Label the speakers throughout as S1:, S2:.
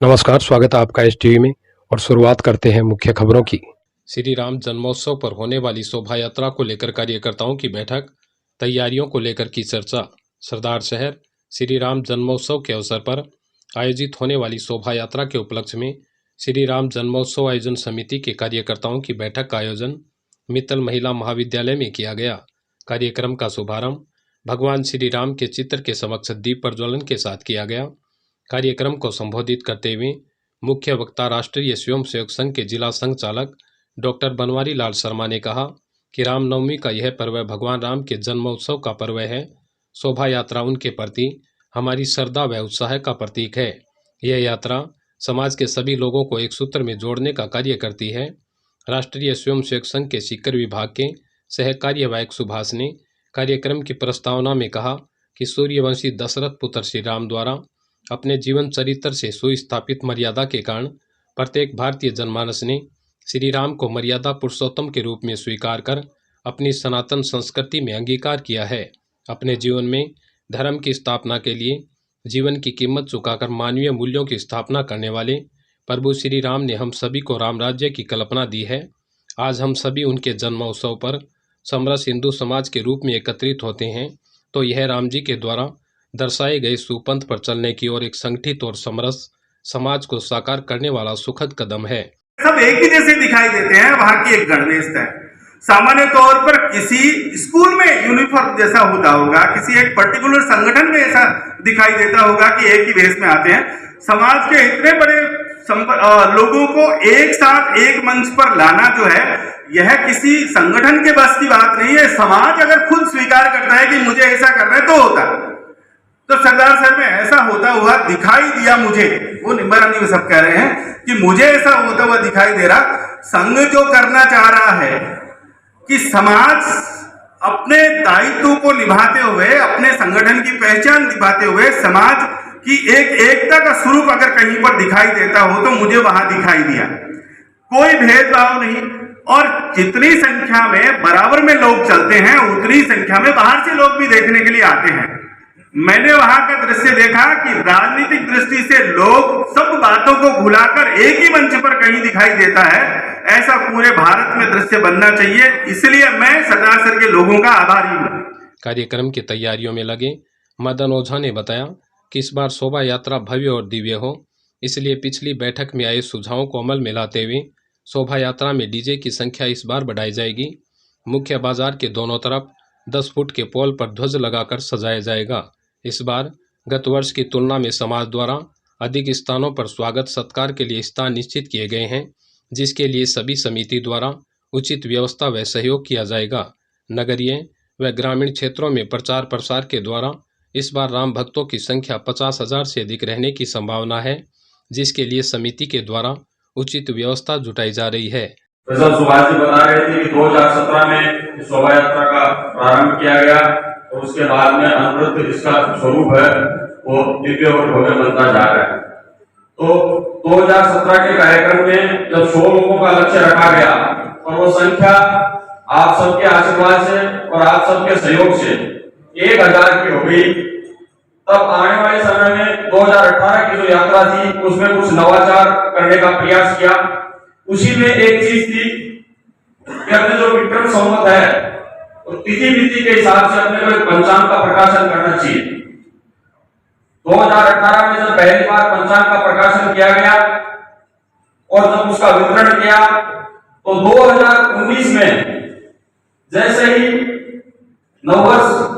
S1: नमस्कार, स्वागत है आपका एस टीवी में। और शुरुआत करते हैं मुख्य खबरों की। श्री राम जन्मोत्सव पर होने वाली शोभा यात्रा को लेकर कार्यकर्ताओं की बैठक, तैयारियों को लेकर की चर्चा। सरदार शहर श्री राम जन्मोत्सव के अवसर पर आयोजित होने वाली शोभा यात्रा के उपलक्ष्य में श्री राम जन्मोत्सव आयोजन समिति के कार्यकर्ताओं की बैठक का आयोजन मित्तल महिला महाविद्यालय में किया गया। कार्यक्रम का शुभारंभ भगवान श्री राम के चित्र के समक्ष दीप प्रज्वलन के साथ किया गया। कार्यक्रम को संबोधित करते हुए मुख्य वक्ता राष्ट्रीय स्वयंसेवक संघ के जिला संघ चालक डॉक्टर बनवारी लाल शर्मा ने कहा कि रामनवमी का यह पर्व भगवान राम के जन्मोत्सव का पर्व है। शोभा यात्रा उनके प्रति हमारी श्रद्धा व उत्साह का प्रतीक है। यह यात्रा समाज के सभी लोगों को एक सूत्र में जोड़ने का कार्य करती है। राष्ट्रीय स्वयंसेवक संघ के सीकर विभाग के सह कार्यवाहक सुभाष ने कार्यक्रम की प्रस्तावना में कहा कि सूर्यवंशी दशरथ पुत्र श्री राम द्वारा अपने जीवन चरित्र से सुस्थापित मर्यादा के कारण प्रत्येक भारतीय जनमानस ने श्री राम को मर्यादा पुरुषोत्तम के रूप में स्वीकार कर अपनी सनातन संस्कृति में अंगीकार किया है। अपने जीवन में धर्म की स्थापना के लिए जीवन की कीमत चुकाकर मानवीय मूल्यों की स्थापना करने वाले प्रभु श्री राम ने हम सभी को राम राज्य की कल्पना दी है। आज हम सभी उनके जन्मोत्सव पर समरस हिंदू समाज के रूप में एकत्रित होते हैं, तो यह राम जी के द्वारा दर्शाए गए सुपंथ पर चलने की ओर एक संगठित और समरस समाज को साकार करने वाला सुखद कदम है।
S2: सब एक ही जैसे दिखाई देते हैं। वहां की एक गणवेश है। सामान्य तौर पर किसी स्कूल में यूनिफॉर्म जैसा होता होगा, किसी एक पर्टिकुलर संगठन में ऐसा दिखाई देता होगा कि एक ही वेश में आते हैं। समाज के इतने बड़े लोगों को एक साथ एक मंच पर लाना जो है, यह किसी संगठन के बस की बात नहीं है। समाज अगर खुद स्वीकार करता है कि मुझे ऐसा करना है तो होता है। तो सरदार साहब में ऐसा होता हुआ दिखाई दिया मुझे। वो निम्बरानी में सब कह रहे हैं कि मुझे ऐसा होता हुआ दिखाई दे रहा। संघ जो करना चाह रहा है कि समाज अपने दायित्व को निभाते हुए, अपने संगठन की पहचान निभाते हुए समाज की एक एकता का स्वरूप अगर कहीं पर दिखाई देता हो तो मुझे वहां दिखाई दिया। कोई भेदभाव नहीं, और जितनी संख्या में बराबर में लोग चलते हैं उतनी संख्या में बाहर से लोग भी देखने के लिए आते हैं। मैंने वहां का दृश्य देखा कि राजनीतिक दृष्टि से लोग सब बातों को भुलाकर एक ही मंच पर कहीं दिखाई देता है। ऐसा पूरे भारत में दृश्य बनना चाहिए। इसलिए मैं सरदार सर के लोगों का आभारी हूँ।
S1: कार्यक्रम की तैयारियों में लगे मदन ओझा ने बताया कि इस बार शोभा यात्रा भव्य और दिव्य हो, इसलिए पिछली बैठक में आए सुझावों को अमल में लाते हुए शोभा यात्रा में डीजे की संख्या इस बार बढ़ाई जाएगी। मुख्य बाजार के दोनों तरफ 10 फुट के पोल पर ध्वज लगाकर सजाया जाएगा। इस बार गत वर्ष की तुलना में समाज द्वारा अधिक स्थानों पर स्वागत सत्कार के लिए स्थान निश्चित किए गए हैं, जिसके लिए सभी समिति द्वारा उचित व्यवस्था व सहयोग किया जाएगा। नगरीय व ग्रामीण क्षेत्रों में प्रचार प्रसार के द्वारा इस बार राम भक्तों की संख्या 50,000 से अधिक रहने की संभावना है, जिसके लिए समिति के द्वारा उचित व्यवस्था जुटाई जा रही है।
S3: सुभाष जी बता रहे थे कि 2017 में शोभा यात्रा का प्रारंभ किया गया और उसके बाद में अनवरत इसका स्वरूप है वो दिव्य और भव्य बनता जा रहा है। तो 2017 के कार्यक्रम में जब 100 लोगों का लक्ष्य रखा गया और वो संख्या आप सबके आशीर्वाद से और आप सबके सहयोग से 1000 की हो गई, तब आने वाले समय में 2018 की जो यात्रा थी उसमें कुछ नवाचार करने का प्रयास किया। उसी में एक चीज थी कि अपने जो विक्रम संवत है तो तिथि के हिसाब से अपने को पंचांग का प्रकाशन करना चाहिए। 2018 में जब पहली बार पंचांग का प्रकाशन किया गया और जब उसका वितरण किया तो 2019 में जैसे ही नववर्ष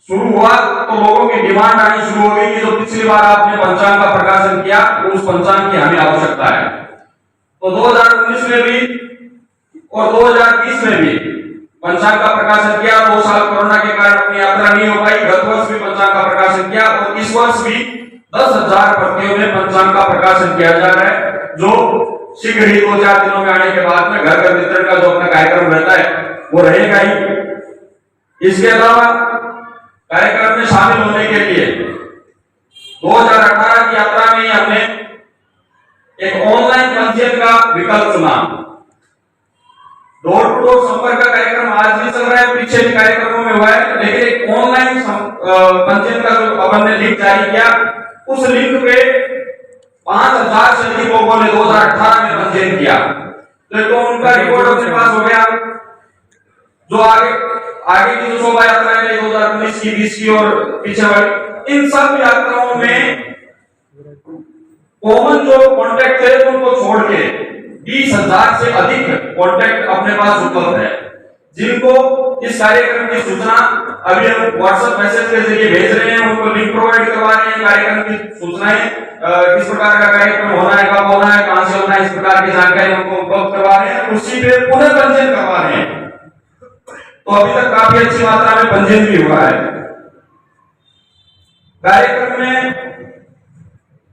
S3: शुरू हुआ तो लोगों की डिमांड आनी शुरू हो गई कि जो पिछली बार आपने पंचांग का प्रकाशन किया उस पंचांग की हमें आवश्यकता है। तो 2019 में भी और 2020 में भी पंचांग का प्रकाशन किया। 2 साल कोरोना के कारण अपनी यात्रा नहीं हो पाई। गत वर्ष भी पंचांग का प्रकाशन किया और इस वर्ष भी 10,000 प्रतियों में पंचांग का प्रकाशन किया जा रहा है, जो शीघ्र ही 2-4 दिनों में आने के बाद में घर घर वितरण का जो अपना कार्यक्रम रहता है वो रहेगा ही। इसके अलावा कार्यक्रम में शामिल होने के लिए 2018 की यात्रा में हमने एक ऑनलाइन पंजीयन का विकल्प चुना। डोर टू डोर संपर्क का कार्यक्रम आज भी चल रहा है, पीछे भी कार्यक्रमों में हुआ है, लेकिन एक ऑनलाइन पंजीयन का जो अपन ने लिंक जारी किया, उस लिंक पे 5,000 से अधिक लोगों ने 2018 में पंजीयन किया, तो उनका रिकॉर्ड अपने पास हो गया। जो आगे आगे की जो शोभा यात्रा है 2019 की, 20 की और पीछे वाली, इन सब यात्राओं में कॉमन जो कॉन्टैक्ट थे उनको छोड़ के 20,000 से अधिक कॉन्टैक्ट अपने पास उपलब्ध है, जिनको इस कार्यक्रम की सूचना अभी हम व्हाट्सएप मैसेज के जरिए भेज रहे हैं, उनको लिंक प्रोवाइड करवा रहे हैं। कार्यक्रम की सूचनाएं किस प्रकार का कार्यक्रम होना है, कब होना है, कहां से होना है, इस प्रकार की जानकारी उनको उपलब्ध करवा रहे हैं, उसी पे पुनः पंजीयन करवा रहे हैं। तो अभी तक काफी अच्छी मात्रा में पंजीयन भी हुआ है। कार्यक्रम में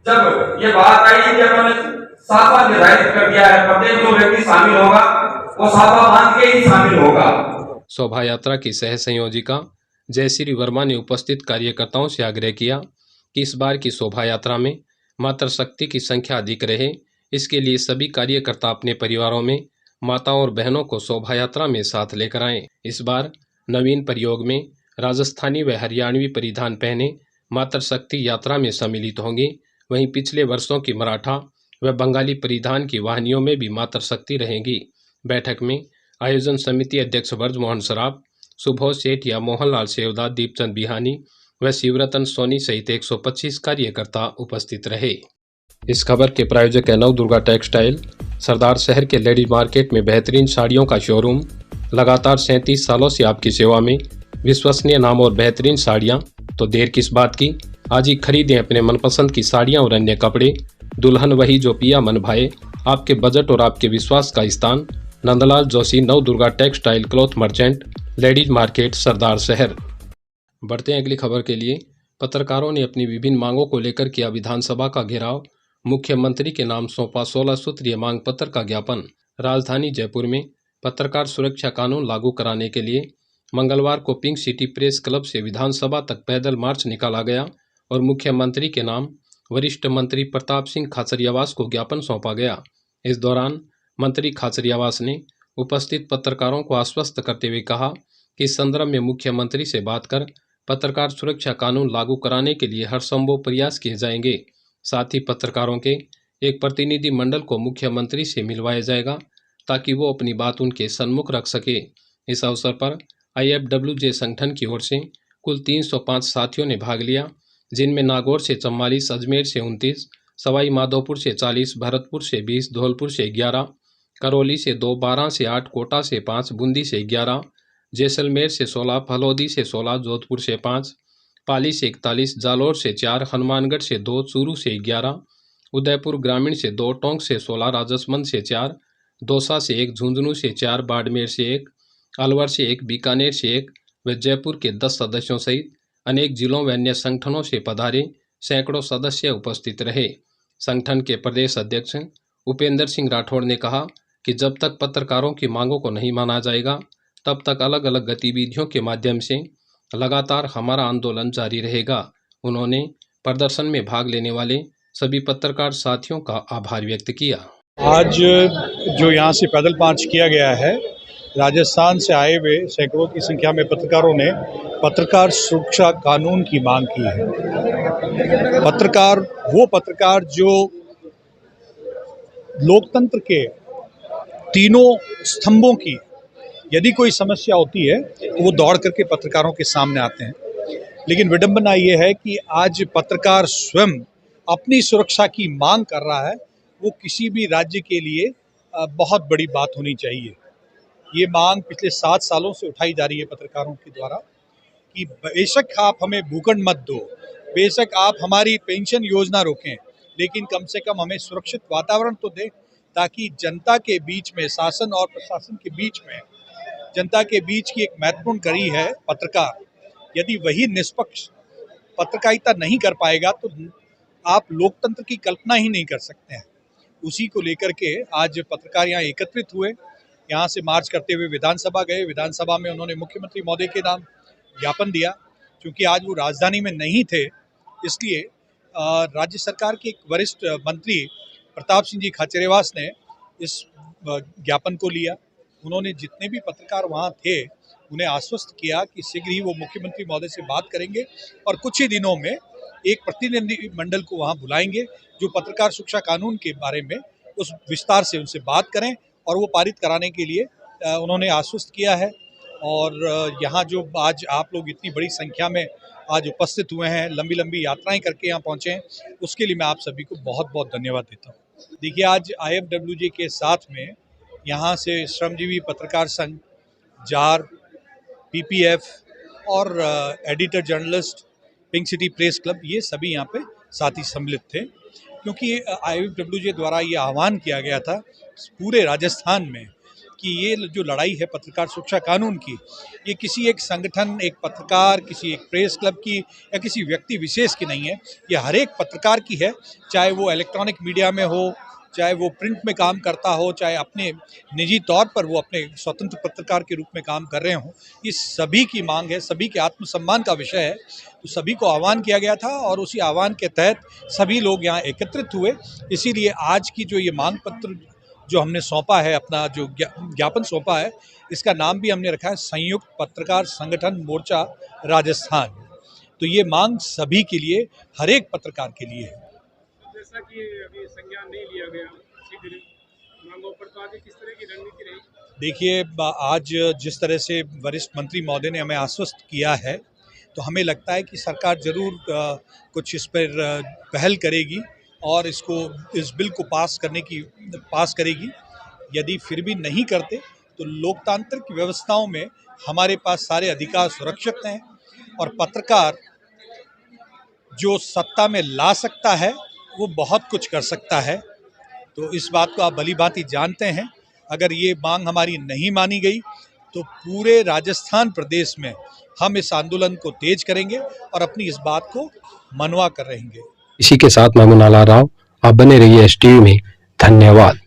S3: जब ये बात आई कि उन्होंने साफा निर्धारित कर दिया है, प्रत्येक जो व्यक्ति शामिल होगा वो साफा बांध के ही शामिल होगा।
S1: शोभा यात्रा की सह संयोजिका जयश्री वर्मा ने उपस्थित कार्यकर्ताओं से आग्रह किया कि इस बार की शोभा यात्रा में मातृशक्ति की संख्या अधिक रहे। इसके लिए सभी कार्यकर्ता अपने परिवारों में माताओं और बहनों को शोभा यात्रा में साथ लेकर आएं। इस बार नवीन प्रयोग में राजस्थानी व हरियाणवी परिधान पहने मातृशक्ति यात्रा में सम्मिलित होंगे। वहीं पिछले वर्षों की मराठा व बंगाली परिधान की वाहनियों में भी मातृशक्ति रहेंगी। बैठक में आयोजन समिति अध्यक्ष ब्रजमोहन सराफ, सुबोध सेठ या मोहनलाल सेवदा, दीपचंद बिहानी व शिवरतन सोनी सहित 125 कार्यकर्ता उपस्थित रहे। इस खबर के प्रायोजक है नवदुर्गा टेक्सटाइल, सरदार शहर के लेडीज मार्केट में बेहतरीन साड़ियों का शोरूम। लगातार 37 सालों से आपकी सेवा में, विश्वसनीय नाम और बेहतरीन साड़ियाँ। तो देर किस बात की, आज ही खरीदें अपने मनपसंद की साड़ियाँ और अन्य कपड़े। दुल्हन वही जो पिया मन भाए, आपके बजट और आपके विश्वास का स्थान Nandlal Joshi, Navdurga textile cloth merchant, ladies market, Sardarshahar. बढ़ते हैं अगली खबर के लिए। पत्रकारों ने अपनी विभिन्न मांगों को लेकर किया विधानसभा का घेराव। मुख्यमंत्री के नाम सौंपा 16 सूत्रीय मांग पत्र का ज्ञापन। राजधानी जयपुर में पत्रकार सुरक्षा कानून लागू कराने के लिए मंगलवार को पिंक सिटी प्रेस क्लब से विधानसभा तक पैदल मार्च निकाला गया और मुख्यमंत्री के नाम वरिष्ठ मंत्री प्रताप सिंह खाचरियावास को ज्ञापन सौंपा गया। इस दौरान मंत्री खाचरियावास ने उपस्थित पत्रकारों को आश्वस्त करते हुए कहा कि इस संदर्भ में मुख्यमंत्री से बात कर पत्रकार सुरक्षा कानून लागू कराने के लिए हर संभव प्रयास किए जाएंगे। साथ ही पत्रकारों के एक प्रतिनिधि मंडल को मुख्यमंत्री से मिलवाया जाएगा ताकि वो अपनी बात उनके सन्मुख रख सके। इस अवसर पर IFWJ संगठन की ओर से कुल 305 साथियों ने भाग लिया, जिनमें नागौर से 44, अजमेर से 29, सवाई माधोपुर से 40, भरतपुर से 20, धौलपुर से 11, करौली से 2, 12 से 8, कोटा से 5, बूंदी से 11, जैसलमेर से 16, फलौदी से 16, जोधपुर से 5, पाली से 41, जालौर से 4, हनुमानगढ़ से 2, चूरू से 11, उदयपुर ग्रामीण से 2, टोंक से 16, राजसमंद से 4, दौसा से 1, झुंझुनू से 4, बाड़मेर से 1, अलवर से 1, बीकानेर से 1 व जयपुर के 10 सदस्यों सहित अनेक जिलों व अन्य संगठनों से पधारे सैकड़ों सदस्य उपस्थित रहे। संगठन के प्रदेश अध्यक्ष उपेंद्र सिंह राठौड़ ने कहा कि जब तक पत्रकारों की मांगों को नहीं माना जाएगा तब तक अलग अलग गतिविधियों के माध्यम से लगातार हमारा आंदोलन जारी रहेगा। उन्होंने प्रदर्शन में भाग लेने वाले सभी पत्रकार साथियों का आभार व्यक्त किया।
S4: आज जो यहाँ से पैदल मार्च किया गया है, राजस्थान से आए हुए सैकड़ों की संख्या में पत्रकारों ने पत्रकार सुरक्षा कानून की मांग की है। पत्रकार जो लोकतंत्र के तीनों स्तंभों की यदि कोई समस्या होती है तो वो दौड़ करके पत्रकारों के सामने आते हैं। लेकिन विडंबना ये है कि आज पत्रकार स्वयं अपनी सुरक्षा की मांग कर रहा है। वो किसी भी राज्य के लिए बहुत बड़ी बात होनी चाहिए। ये मांग पिछले 7 सालों से उठाई जा रही है पत्रकारों के द्वारा कि बेशक आप हमें भूखंड मत दो, बेशक आप हमारी पेंशन योजना रोकें, लेकिन कम से कम हमें सुरक्षित वातावरण तो दें ताकि जनता के बीच में, शासन और प्रशासन के बीच में, जनता के बीच की एक महत्वपूर्ण कड़ी है पत्रकार। यदि वही निष्पक्ष पत्रकारिता नहीं कर पाएगा तो आप लोकतंत्र की कल्पना ही नहीं कर सकते हैं। उसी को लेकर के आज पत्रकार यहाँ एकत्रित हुए, यहाँ से मार्च करते हुए विधानसभा गए। विधानसभा में उन्होंने मुख्यमंत्री महोदय के नाम ज्ञापन दिया। क्योंकि आज वो राजधानी में नहीं थे, इसलिए राज्य सरकार के एक वरिष्ठ मंत्री प्रताप सिंह जी खाचरियावास ने इस ज्ञापन को लिया। उन्होंने जितने भी पत्रकार वहाँ थे उन्हें आश्वस्त किया कि शीघ्र ही वो मुख्यमंत्री महोदय से बात करेंगे और कुछ ही दिनों में एक प्रतिनिधि मंडल को वहाँ बुलाएंगे जो पत्रकार शिक्षा कानून के बारे में उस विस्तार से उनसे बात करें, और वो पारित कराने के लिए उन्होंने आश्वस्त किया है। और यहाँ जो आज आप लोग इतनी बड़ी संख्या में आज उपस्थित हुए हैं, लंबी लंबी यात्राएं करके यहाँ पहुँचे हैं, उसके लिए मैं आप सभी को बहुत बहुत धन्यवाद देता हूँ। देखिए, आज IFWJ के साथ में यहाँ से श्रमजीवी पत्रकार संघ, जार, PPF और editor journalist, pink city press club, ये सभी यहाँ पे साथी सम्मिलित थे, क्योंकि IFWJ द्वारा ये आह्वान किया गया था पूरे राजस्थान में कि ये जो लड़ाई है पत्रकार शिक्षा कानून की, ये किसी एक संगठन, एक पत्रकार, किसी एक प्रेस क्लब की या किसी व्यक्ति विशेष की नहीं है, ये हर एक पत्रकार की है, चाहे वो इलेक्ट्रॉनिक मीडिया में हो, चाहे वो प्रिंट में काम करता हो, चाहे अपने निजी तौर पर वो अपने स्वतंत्र पत्रकार के रूप में काम कर रहे हों। ये सभी की मांग है, सभी के आत्मसम्मान का विषय है, तो सभी को आह्वान किया गया था और उसी आह्वान के तहत सभी लोग यहाँ एकत्रित हुए। इसीलिए आज की जो ये मांग पत्र जो हमने सौंपा है, अपना जो ज्ञापन सौंपा है, इसका नाम भी हमने रखा है संयुक्त पत्रकार संगठन मोर्चा राजस्थान। तो ये मांग सभी के लिए, हर एक पत्रकार के लिए है।
S5: जैसा कि अभी संज्ञान नहीं लिया गया शीघ्र मांगों पर, तो आगे किस तरह की रणनीति रहेगी?
S4: देखिए, आज जिस तरह से वरिष्ठ मंत्री महोदय ने हमें आश्वस्त किया है, तो हमें लगता है कि सरकार ज़रूर कुछ इस पर पहल करेगी और इस बिल को पास करेगी। यदि फिर भी नहीं करते तो लोकतांत्रिक व्यवस्थाओं में हमारे पास सारे अधिकार सुरक्षित हैं और पत्रकार जो सत्ता में ला सकता है वो बहुत कुछ कर सकता है। तो इस बात को आप भलीभांति जानते हैं। अगर ये मांग हमारी नहीं मानी गई तो पूरे राजस्थान प्रदेश में हम इस आंदोलन को तेज करेंगे और अपनी इस बात को मनवा कर रहेंगे।
S1: इसी के साथ मैं मुनाला राव, आप बने रहिए STV में। धन्यवाद।